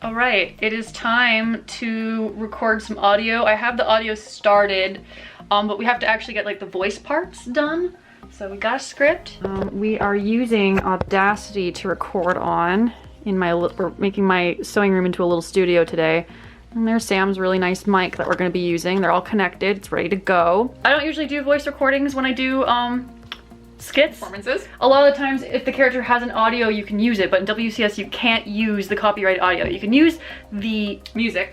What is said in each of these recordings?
All right, it is time to record some audio. I have the audio started, but we have to actually get like the voice parts done. So we got a script. We are using Audacity to record on we're making my sewing room into a little studio today. And there's Sam's really nice mic that we're gonna be using. They're all connected, it's ready to go. I don't usually do voice recordings when I do skits. Performances. A lot of the times if the character has an audio you can use it, but in WCS you can't use the copyrighted audio. You can use the music.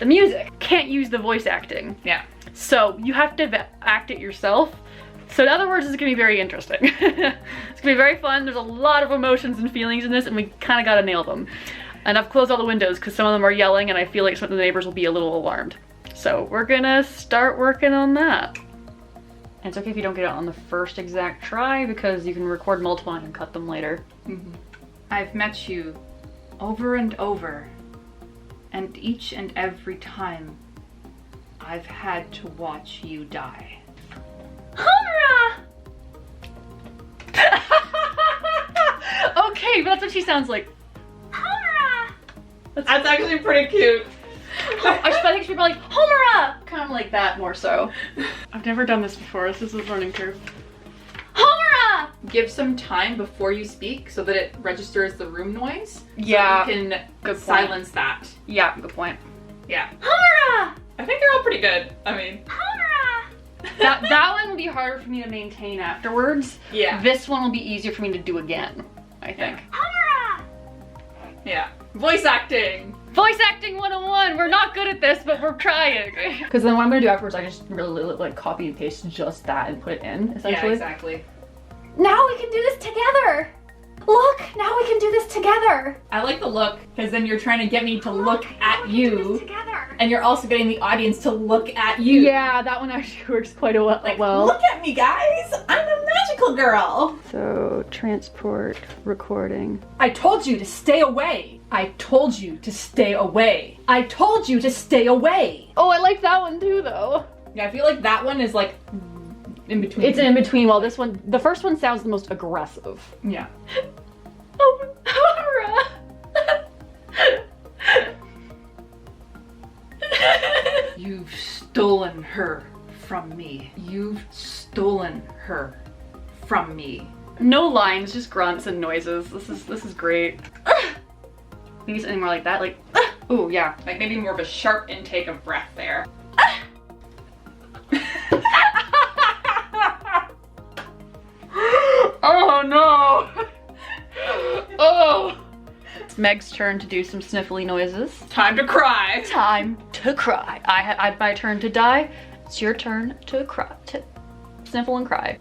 Can't use the voice acting. Yeah. So you have to act it yourself. So in other words, it's gonna be very interesting. It's gonna be very fun. There's a lot of emotions and feelings in this and we kinda gotta nail them. And I've closed all the windows because some of them are yelling and I feel like some of the neighbors will be a little alarmed. So we're gonna start working on that. And it's okay if you don't get it on the first exact try because you can record multiple and cut them later. Mm-hmm. I've met you over and over, and each and every time I've had to watch you die. Hurrah! Okay, but that's what she sounds like. Hurrah! That's actually pretty cute. I think she'd be like, Homera! Kind of like that more so. I've never done this before. This is a learning curve. Homera! Give some time before you speak so that it registers the room noise. Yeah. So you can silence that. Yeah, good point. Yeah. Homera! I think they're all pretty good. I mean. Homera! that one will be harder for me to maintain afterwards. Yeah. This one will be easier for me to do again, I think. Homera! Yeah. Voice acting. Voice acting 101. We're not good at this, but we're trying. Because then what I'm gonna do afterwards, I just really like copy and paste just that and put it in, essentially. Yeah, exactly. Now we can do this together. Look, now we can do this together. I like the look, because then you're trying to get me to look at you. Together. And you're also getting the audience to look at you. Yeah, that one actually works quite well. Like, look at me, guys. I'm a magical girl. So, transport, recording. I told you to stay away. I told you to stay away. I told you to stay away. Oh, I like that one too, though. Yeah, I feel like that one is like in between. It's in between, while this one, the first one sounds the most aggressive. Yeah. Oh, You've stolen her from me. You've stolen her from me. No lines, just grunts and noises. This is great. Maybe something more like that, like, ooh, yeah. Like maybe more of a sharp intake of breath there. Oh no! Oh! It's Meg's turn to do some sniffly noises. Time to cry. Time to cry. I had my turn to die. It's your turn to cry. To sniffle and cry.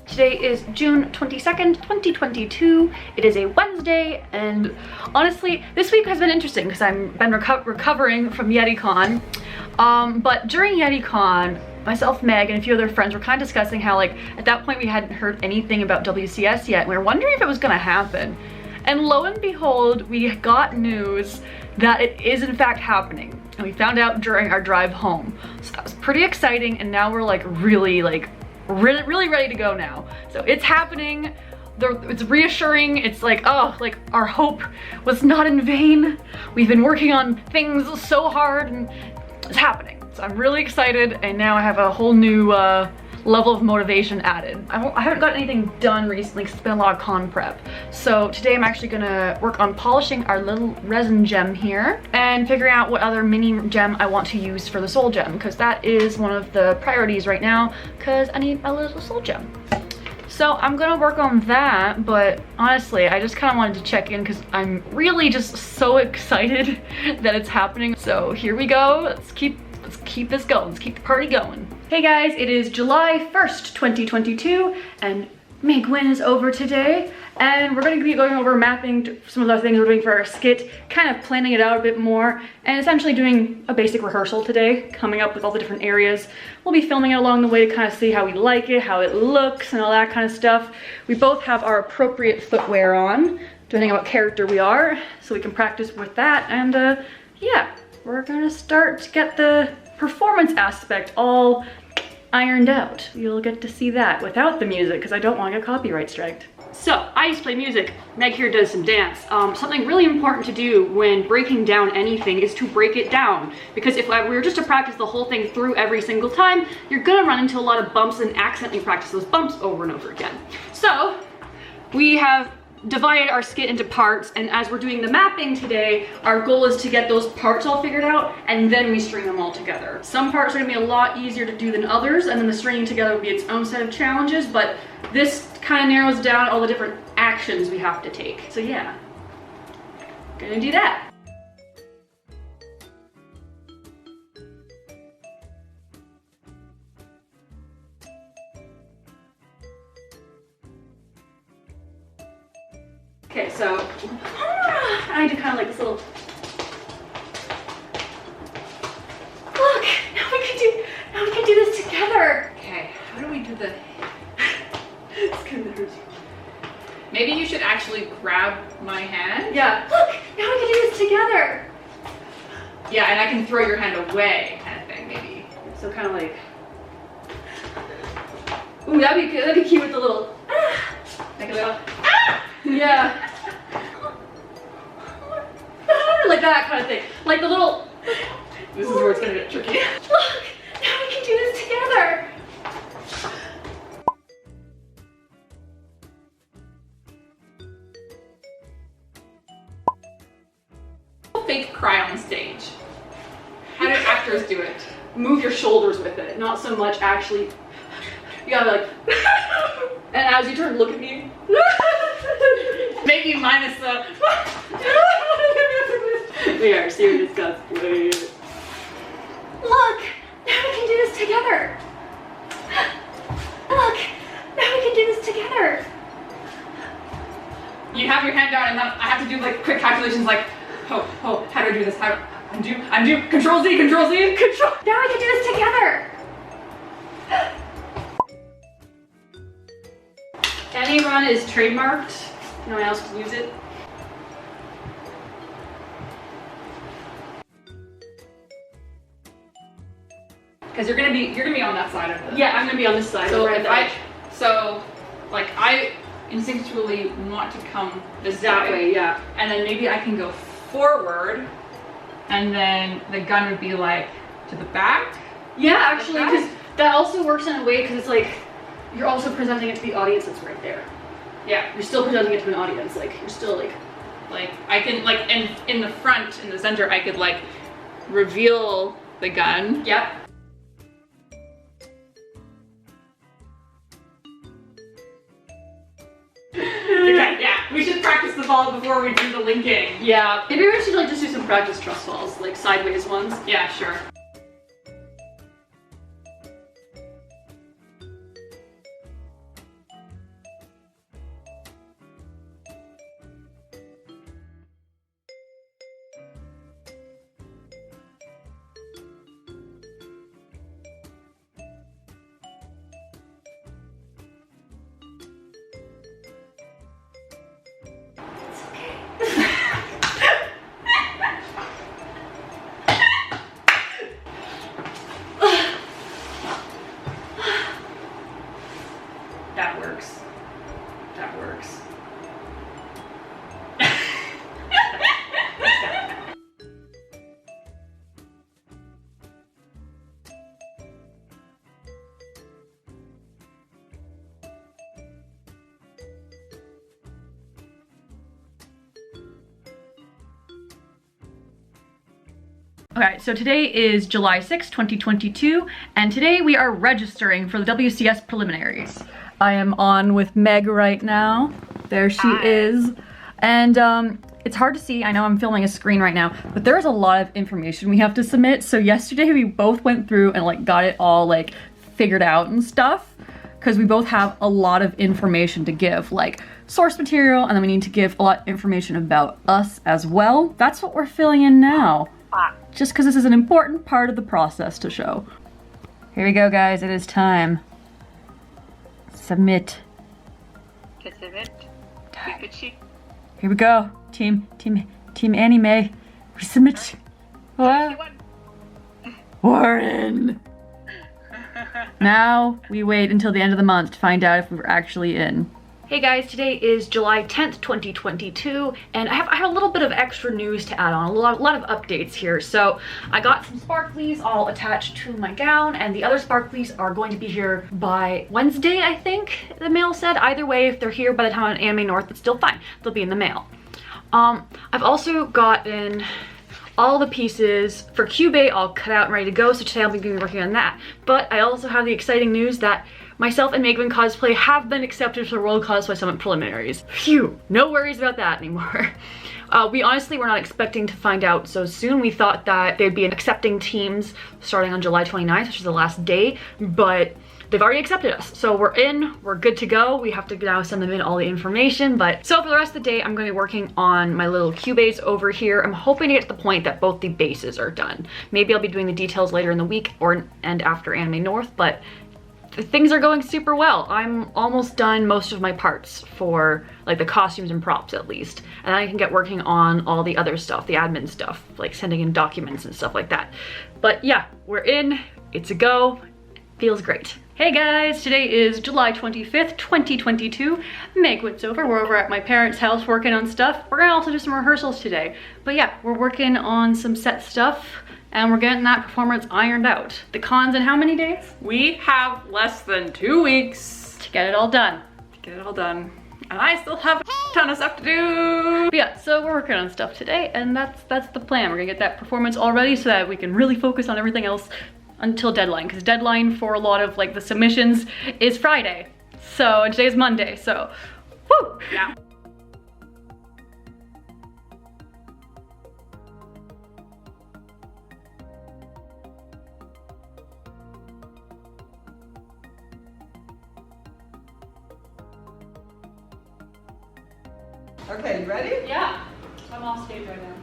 Today is June 22nd, 2022. It is a Wednesday, and honestly, this week has been interesting because I've been recovering from YetiCon. But during YetiCon, myself, Meg, and a few other friends were kind of discussing how, like, at that point we hadn't heard anything about WCS yet, and we were wondering if it was gonna happen. And lo and behold, we got news that it is in fact happening. And we found out during our drive home. So that was pretty exciting, and now we're like really ready to go now. So it's happening. It's reassuring. It's like, oh, like our hope was not in vain. We've been working on things so hard and it's happening. So I'm really excited, and now I have a whole new level of motivation added. I haven't got anything done recently because it's been a lot of con prep. So today I'm actually gonna work on polishing our little resin gem here and figuring out what other mini gem I want to use for the soul gem, because that is one of the priorities right now because I need a little soul gem. So I'm gonna work on that, but honestly, I just kind of wanted to check in because I'm really just so excited that it's happening. So here we go. Let's keep this going. Let's keep the party going. Hey guys, it is July 1st, 2022, and Meg Win is over today, and we're going to be going over mapping some of the things we're doing for our skit, kind of planning it out a bit more, and essentially doing a basic rehearsal today, coming up with all the different areas. We'll be filming it along the way to kind of see how we like it, how it looks, and all that kind of stuff. We both have our appropriate footwear on, depending on what character we are, so we can practice with that, and yeah, we're gonna start to get the performance aspect all ironed out. You'll get to see that without the music because I don't want to get copyright striked. So, I used to play music. Meg here does some dance. Something really important to do when breaking down anything is to break it down. Because if we were just to practice the whole thing through every single time, you're gonna run into a lot of bumps and accidentally practice those bumps over and over again. So, we have divided our skit into parts, and as we're doing the mapping today, our goal is to get those parts all figured out, and then we string them all together. Some parts are gonna be a lot easier to do than others, and then the stringing together will be its own set of challenges, but this kind of narrows down all the different actions we have to take. So yeah, gonna do that. Okay, so I do kind of like this little. Look, now we can do this together. Okay, how do we do the? It's kind of hurts. Maybe you should actually grab my hand. Yeah. Look, now we can do this together. Yeah, and I can throw your hand away, kind of thing, maybe. So kind of like. Ooh, that'd be good. That'd be cute with the little. Like a little. Yeah. Like that kind of thing. Like the little. This is where it's gonna get tricky. Look, now we can do this together. Fake cry on stage. How do actors do it? Move your shoulders with it, not so much actually. You gotta like. And as you turn, look at me. Maybe minus the. We are serious cosplay. Look, now we can do this together. Look, now we can do this together. You have your hand down, and then I have to do like quick calculations, like, how do I do this? How undo, Control Z, Control Z, Control. Now we can do this together. Any run is trademarked. No one else can use it. Because you're gonna be on that side of the. Yeah, I'm gonna be on this side. So right if I instinctually want to come this way, yeah. And then maybe I can go forward, and then the gun would be like to the back. Yeah, actually, because that also works in a way because it's like you're also presenting it to the audience that's right there. Yeah, you're still presenting it to an audience. Like you're still like I can like in the front, in the center, I could like reveal the gun. Yep. Okay, yeah, we should practice the fall before we do the linking. Yeah, maybe we should like just do some practice trust falls, like sideways ones. Yeah, sure. That works. Okay, so today is July 6, 2022, and today we are registering for the WCS preliminaries. I am on with Meg right now. There she is. And it's hard to see, I know I'm filming a screen right now, but there's a lot of information we have to submit. So yesterday we both went through and like got it all like figured out and stuff, because we both have a lot of information to give, like source material, and then we need to give a lot of information about us as well. That's what we're filling in now. Just because this is an important part of the process to show. Here we go, guys, it is time. Submit. To submit. Here we go. Team Anime. We submit. What? Warren. Now we wait until the end of the month to find out if we were actually in. Hey guys, today is July 10th, 2022, and I have a little bit of extra news to add on, a lot of updates here. So I got some sparklies all attached to my gown, and the other sparklies are going to be here by Wednesday, I think the mail said. Either way, if they're here by the time on Anime North, it's still fine. They'll be in the mail. I've also gotten all the pieces for Cubase all cut out and ready to go, so today I'll be working on that. But I also have the exciting news that myself and Megan Cosplay have been accepted for the World Cosplay Summit preliminaries. Phew, no worries about that anymore. We honestly were not expecting to find out so soon. We thought that they'd be accepting teams starting on July 29th, which is the last day, but they've already accepted us. So we're in, we're good to go. We have to now send them in all the information. But so for the rest of the day, I'm gonna be working on my little Cubase over here. I'm hoping to get to the point that both the bases are done. Maybe I'll be doing the details later in the week and after Anime North, but things are going super well. I'm almost done most of my parts for like the costumes and props at least. And then I can get working on all the other stuff, the admin stuff, like sending in documents and stuff like that. But yeah, we're in, it's a go, feels great. Hey guys, today is July 25th, 2022. Meg went over, we're over at my parents' house working on stuff. We're gonna also do some rehearsals today. But yeah, we're working on some set stuff and we're getting that performance ironed out. The con's in how many days? We have less than 2 weeks To get it all done. And I still have a ton of stuff to do. But yeah, so we're working on stuff today, and that's the plan. We're gonna get that performance all ready so that we can really focus on everything else until deadline, because deadline for a lot of like the submissions is Friday. So today is Monday, so woo! Yeah. Okay, you ready? Yeah, I'm off stage right now.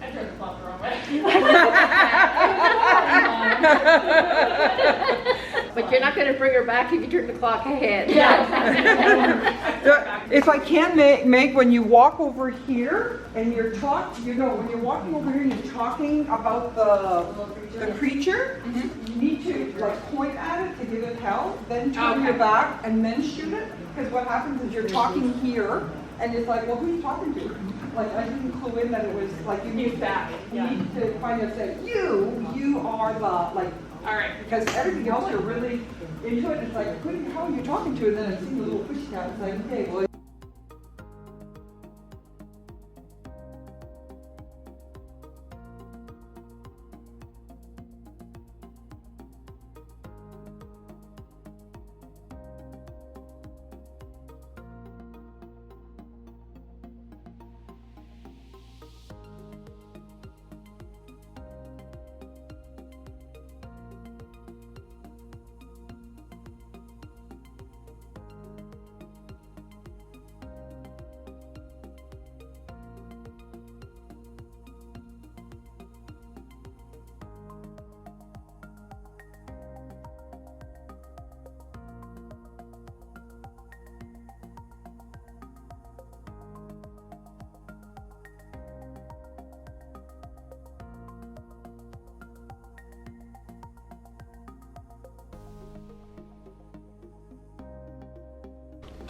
I turned the clock the wrong way. But you're not going to bring her back if you turn the clock ahead. If I can make when you walk over here and you're talking, when you're walking over here and you're talking about the creature, you need to like point at it to give it hell, then turn your back and then shoot it. Because what happens is you're talking here and it's like, well, who are you talking to? Like I didn't clue in that it was like you need that. You need to kind of say you are the like. All right. Because everything else you're really into it. It's like, who the hell are you talking to? And then I see the little push tab. It's like, okay, well.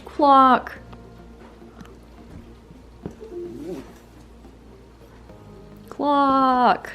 Clock. Clock.